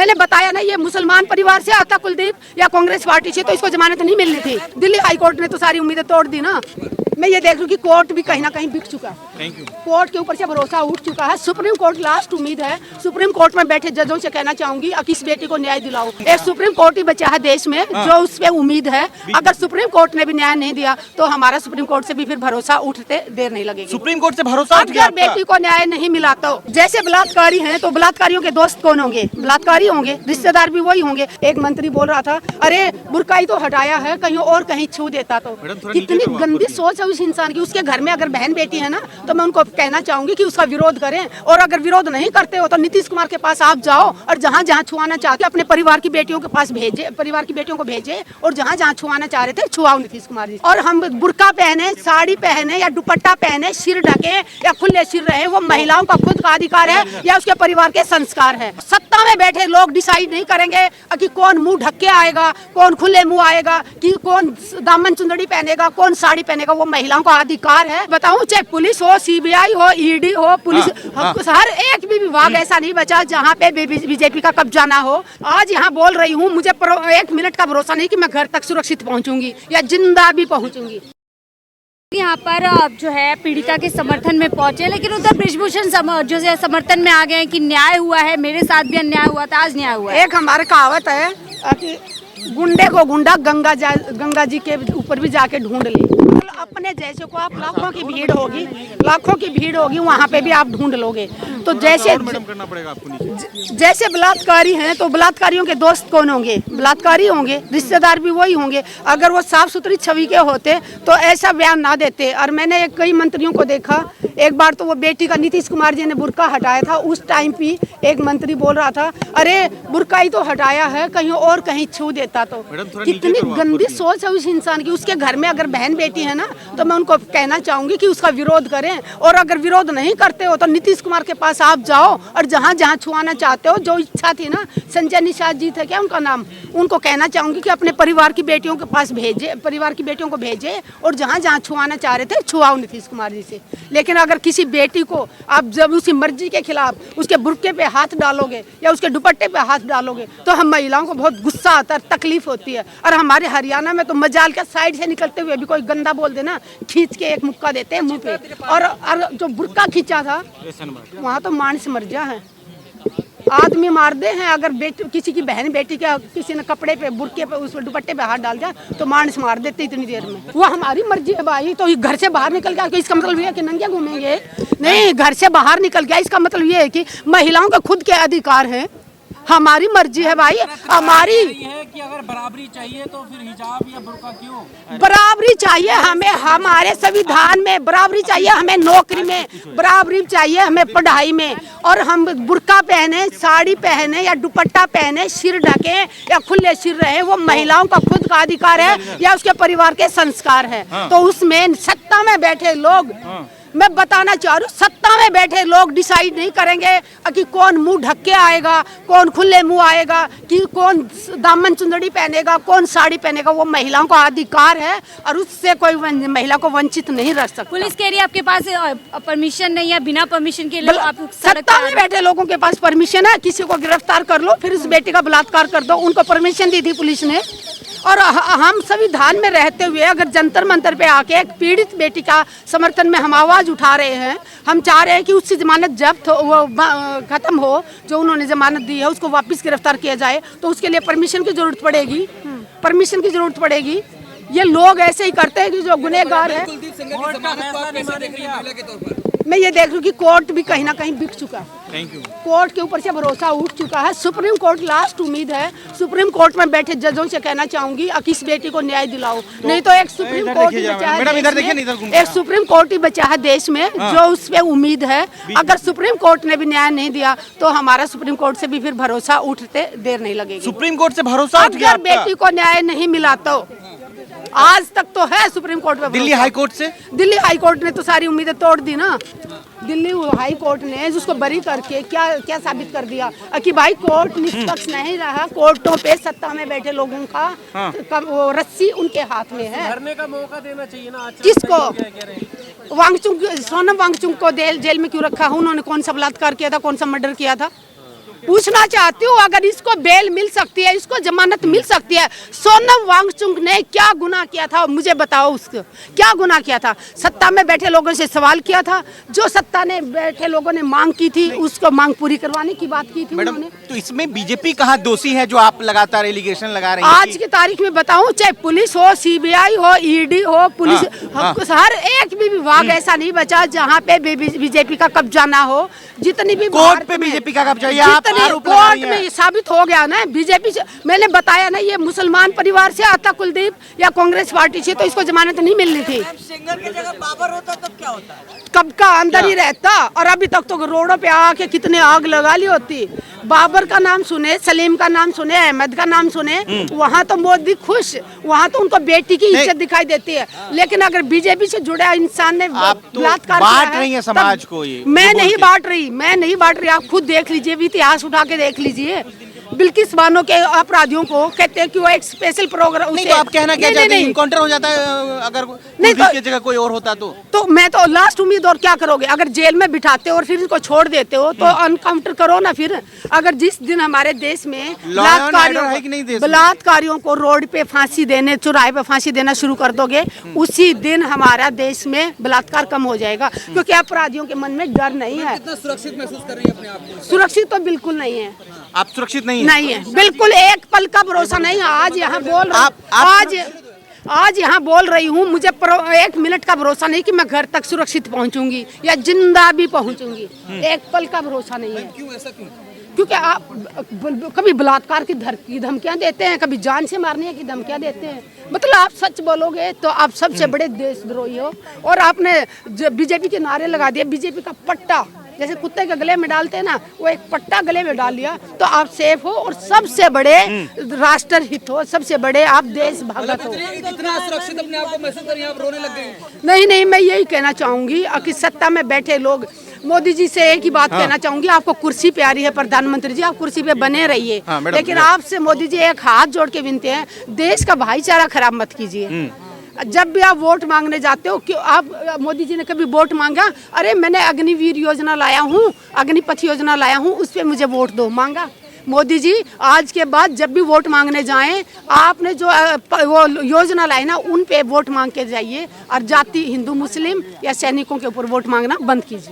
मैंने बताया ना, ये मुसलमान परिवार से आता कुलदीप या कांग्रेस पार्टी से, तो इसको जमानत नहीं मिलनी थी। दिल्ली हाई कोर्ट ने तो सारी उम्मीदें तोड़ दी ना। मैं ये देख रही हूँ कि कोर्ट भी कहीं ना कहीं बिक चुका है। कोर्ट के ऊपर से भरोसा उठ चुका है। सुप्रीम कोर्ट लास्ट उम्मीद है। सुप्रीम कोर्ट में बैठे जजों से कहना चाहूंगी, किस बेटी को न्याय दिलाओ। एक सुप्रीम कोर्ट ही बचा है देश में जो उस पे उम्मीद है। अगर सुप्रीम कोर्ट ने भी न्याय नहीं दिया तो हमारा सुप्रीम कोर्ट से भी फिर भरोसा उठते देर नहीं लगेगी। सुप्रीम कोर्ट से भरोसा उठ गया अगर बेटी को न्याय नहीं मिला तो जैसे बलात्कारी हैं तो बलात्कारियों के दोस्त कौन होंगे? बलात्कारी होंगे, रिश्तेदार भी वही होंगे। एक मंत्री बोल रहा था, अरे बुर्का ही तो हटाया है, कहीं और कहीं छू देता तो। कितनी गंदी सोच है उस इंसान की। उसके घर में अगर बहन बेटी है ना, तो मैं उनको कहना चाहूंगी कि उसका विरोध करें। और अगर विरोध नहीं करते हो तो नीतीश कुमार के पास आप जाओ और जहाँ जहाँ छुआना चाहते अपने परिवार की बेटियों के पास भेजे, परिवार की बेटियों को भेजे और जहाँ जहाँ छुआना चाह रहे थे छुआओ नीतीश कुमार जी। और हम बुर्का पहने, साड़ी पहने या दुपट्टा पहने, सिर ढके या खुले सिर रहे, वो महिलाओं का खुद का अधिकार है या उसके परिवार के संस्कार है। सत्ता में बैठे लोग डिसाइड नहीं करेंगे कि कौन मुंह ढक के आएगा, कौन खुले मुंह आएगा, कि कौन दामन चुंदड़ी पहनेगा, कौन साड़ी पहनेगा। वो महिलाओं का अधिकार है। बताऊं, चाहे पुलिस हो, सीबीआई हो, ईडी हो, पुलिस हर एक भी विभाग ऐसा नहीं बचा जहाँ पे बीजेपी का कब्जा ना हो। आज यहाँ बोल रही हूँ, मुझे 1 मिनट का भरोसा नहीं कि मैं घर तक सुरक्षित पहुँचूंगी या जिंदा भी पहुँचूंगी। यहाँ पर आप जो है पीड़िता के समर्थन में पहुंचे, लेकिन उधर ब्रिजभूषण जो है समर्थन में आ गए कि न्याय हुआ है, मेरे साथ भी अन्याय हुआ था, आज न्याय हुआ है। एक हमारे कहावत है कि गुंडे को गुंडा गंगा जी के ऊपर भी जाके ढूंढ ले। अपने जैसे को आप लाखों की भीड़ होगी वहाँ पे भी आप ढूंढ लोगे। तो जैसे करना पड़ेगा आपको नीचे। जैसे बलात्कारी हैं तो बलात्कारियों के दोस्त कौन होंगे? बलात्कारी होंगे, रिश्तेदार भी वही होंगे। अगर वो साफ सुथरी छवि के होते तो ऐसा बयान ना देते। और मैंने कई मंत्रियों को देखा, एक बार तो वो बेटी का नीतीश कुमार जी ने बुर्का हटाया था, उस टाइम भी एक मंत्री बोल रहा था, अरे बुर्का ही तो हटाया है, कहीं और कहीं छू देता तो। कितनी गंदी सोच है उस इंसान की। उसके घर में अगर बहन बेटी है ना, तो मैं उनको कहना चाहूंगी कि उसका विरोध करें। और अगर विरोध नहीं करते हो तो नीतीश कुमार के पास आप जाओ और जहाँ जहाँ छुआना चाहते हो, जो इच्छा थी ना, संजय निषाद जी थे क्या उनका नाम, उनको कहना चाहूंगी कि अपने परिवार की बेटियों के पास भेजे, परिवार की बेटियों को भेजे और जहाँ जहाँ छुआना चाह रहे थे छुआओ नीतीश कुमार जी से। लेकिन अगर किसी बेटी को आप जब उसकी मर्जी के खिलाफ उसके बुर्के पे हाथ डालोगे या उसके दुपट्टे पे हाथ डालोगे तो हम महिलाओं को बहुत गुस्सा आता है, तकलीफ होती है। और हमारे हरियाणा में तो मजाल के साइड से निकलते हुए भी कोई गंदा बोल देना, खींच के एक मुक्का देते हैं मुंह पे। और जो बुर्का खींचा था वहाँ तो मानस मर जा है, आदमी मार दे हैं। अगर किसी की बहन बेटी का किसी ने कपड़े पे, बुर्के पे, उस दुपट्टे पे हाथ डाल जाए तो मानस मार देते इतनी देर में। वो हमारी मर्जी है भाई। तो घर से बाहर निकल गया, इसका मतलब ये है कि नंगे घूमेंगे? नहीं, घर से बाहर निकल गया इसका मतलब ये है कि महिलाओं के खुद के अधिकार हैं, हमारी मर्जी है भाई। हमारी है कि अगर बराबरी चाहिए तो फिर हिजाब या बुर्का क्यों? बराबरी चाहिए हमें, हमारे संविधान में बराबरी चाहिए, हमें नौकरी में बराबरी चाहिए, हमें पढ़ाई में। और हम बुर्का पहने, साड़ी पहने या दुपट्टा पहने, सिर ढके या खुले सिर रहे, वो महिलाओं का खुद का अधिकार है या उसके परिवार के संस्कार है। तो उसमें सत्ता में बैठे लोग, मैं बताना चाह रही हूँ, सत्ता में बैठे लोग डिसाइड नहीं करेंगे कि कौन मुंह ढक के आएगा, कौन खुले मुंह आएगा, कि कौन दामन चुंदड़ी पहनेगा, कौन साड़ी पहनेगा। वो महिलाओं का अधिकार है और उससे कोई महिला को वंचित नहीं रख सकता। पुलिस कह रही है आपके पास परमिशन नहीं है, बिना परमिशन के लिए आप सत्ता में बैठे लोगों के पास परमिशन है, किसी को गिरफ्तार कर लो, फिर उस बेटी का बलात्कार कर दो। उनको परमिशन दी थी पुलिस ने। और हम संविधान में रहते हुए अगर जंतर मंतर पे आके एक पीड़ित बेटी का समर्थन में हम आवाज उठा रहे हैं, हम चाह रहे हैं कि उसकी जमानत जब्त वो खत्म हो, जो उन्होंने जमानत दी है उसको वापस गिरफ्तार किया जाए, तो उसके लिए परमिशन की जरूरत पड़ेगी। परमिशन की जरूरत पड़ेगी। ये लोग ऐसे ही करते हैं कि जो गुनहगार है। मैं ये देख रही हूँ कि कोर्ट भी कहीं ना कहीं बिक चुका है। कोर्ट के ऊपर से भरोसा उठ चुका है। सुप्रीम कोर्ट लास्ट उम्मीद है। सुप्रीम कोर्ट में बैठे जजों से कहना चाहूंगी, किस बेटी को न्याय दिलाओ। नहीं तो एक सुप्रीम कोर्ट ही बचा है, एक सुप्रीम कोर्ट ही बचा है देश में जो उस पे उम्मीद है। अगर सुप्रीम कोर्ट ने भी न्याय नहीं दिया तो हमारा सुप्रीम कोर्ट से भी फिर भरोसा उठते देर नहीं लगेगी। सुप्रीम कोर्ट से भरोसा उठ गया। अगर बेटी को न्याय नहीं मिला तो आज तक तो है सुप्रीम कोर्ट में। दिल्ली हाई कोर्ट से, दिल्ली हाई कोर्ट ने तो सारी उम्मीदें तोड़ दी ना। दिल्ली हाई कोर्ट ने उसको बरी करके क्या साबित कर दिया कि भाई कोर्ट निष्पक्ष नहीं रहा। कोर्टों पे सत्ता में बैठे लोगों का वो रस्सी उनके हाथ में है। भरने का मौका देना चाहिए ना। किसको? वांगचुक, सोनम वांगचुक को जेल में क्यों रखा? उन्होंने कौन सा बलात्कार किया था, कौन सा मर्डर किया था? पूछना चाहती हूँ, अगर इसको बेल मिल सकती है, इसको जमानत मिल सकती है, सोनम वांगचुक ने क्या गुनाह किया था मुझे बताओ, उसको क्या गुनाह किया था? सत्ता में बैठे लोगों से सवाल किया था, जो सत्ता ने बैठे लोगों ने मांग की थी उसको मांग पूरी करवाने की बात की थी मैडम, उन्होंने। तो इसमें बीजेपी कहाँ दोषी है जो आप लगातार एलिगेशन लगा रहे हैं? आज की तारीख में बताऊं, चाहे पुलिस हो, सीबीआई हो, ईडी हो, पुलिस, हर एक भी विभाग ऐसा नहीं बचा जहां पे बीजेपी का कब्जा ना हो। जितनी भी कोर्ट पे बीजेपी का कब्जा, ये आप आरोप लगा रही कोर्ट हैं। में ये साबित हो गया ना बीजेपी से। मैंने बताया ना, ये मुसलमान परिवार से आता कुलदीप या कांग्रेस पार्टी से, तो इसको जमानत नहीं मिलनी थी। सिंगर की जगह बाबर होता तब क्या होता? कब का अंदर ही रहता, और अभी तक तो रोडों पे आके कितने आग लगा ली होती। बाबर का नाम सुने, सलीम का नाम सुने, अहमद का नाम सुने, वहाँ तो मोदी खुश, वहाँ तो उनको बेटी की इज्जत दिखाई देती है। लेकिन अगर बीजेपी से जुड़ा इंसान ने आप तो बलात्कार बांट किया रही हैं तब समाज को ये मैं बोल नहीं के। बांट रही, मैं नहीं बांट रही। आप खुद देख लीजिए, भी इतिहास उठा के देख लीजिए। बिल्किस बानो के अपराधियों को कहते हैं कि वो एक स्पेशल प्रोग्राम। नहीं तो आप कहना क्या चाहते हैं? इनकाउंटर हो जाता है अगर कुलदीप की जगह कोई और होता तो मैं तो लास्ट उम्मीद, और क्या करोगे? अगर जेल में बिठाते हो और फिर इसको छोड़ देते हो तो अनकाउंटर करो ना फिर। अगर जिस दिन हमारे देश में है कि नहीं देश में? बलात्कारियों को रोड पे फांसी देने, चौराहे पे फांसी देना शुरू कर दोगे, उसी दिन हमारा देश में बलात्कार कम हो जाएगा, क्योंकि अपराधियों के मन में डर नहीं है। कितना सुरक्षित महसूस कर रही है अपने आप को? सुरक्षित तो बिल्कुल नहीं है, आप सुरक्षित नहीं है? नहीं है, बिल्कुल एक पल का भरोसा नहीं है। आज यहाँ बोल आज यहाँ बोल रही हूँ, मुझे 1 मिनट का भरोसा नहीं कि मैं घर तक सुरक्षित पहुँचूंगी या जिंदा भी पहुँचूंगी। एक पल का भरोसा नहीं है। क्यों ऐसा क्यों? क्योंकि आप कभी बलात्कार की धमकियां देते हैं, कभी जान से मारने की धमकियां देते हैं। मतलब आप सच बोलोगे तो आप सबसे बड़े देशद्रोही हो। और आपने बीजेपी के नारे लगा दिए, बीजेपी का पट्टा जैसे कुत्ते के गले में डालते हैं ना, वो एक पट्टा गले में डाल लिया तो आप सेफ हो और सबसे बड़े राष्ट्र हित हो, सबसे बड़े आप देश भगत हो। कितना सुरक्षित अपने आप को महसूस कर रही हैं आप? रोने लग गई? नहीं, मैं यही कहना चाहूंगी कि सत्ता में बैठे लोग, मोदी जी से एक ही बात कहना चाहूंगी, आपको कुर्सी प्यारी है प्रधानमंत्री जी, आप कुर्सी पे बने रहिए। लेकिन आपसे मोदी जी एक हाथ जोड़ के विनती है, देश का भाईचारा खराब मत कीजिए। जब भी आप वोट मांगने जाते हो, क्यों आप, मोदी जी ने कभी वोट मांगा? अरे मैंने अग्निवीर योजना लाया हूँ, अग्निपथ योजना लाया हूँ, उस पे मुझे वोट दो, मांगा? मोदी जी आज के बाद जब भी वोट मांगने जाएं, आपने जो वो योजना लाई ना, उन पे वोट मांग के जाइए, और जाति हिंदू मुस्लिम या सैनिकों के ऊपर वोट मांगना बंद कीजिए।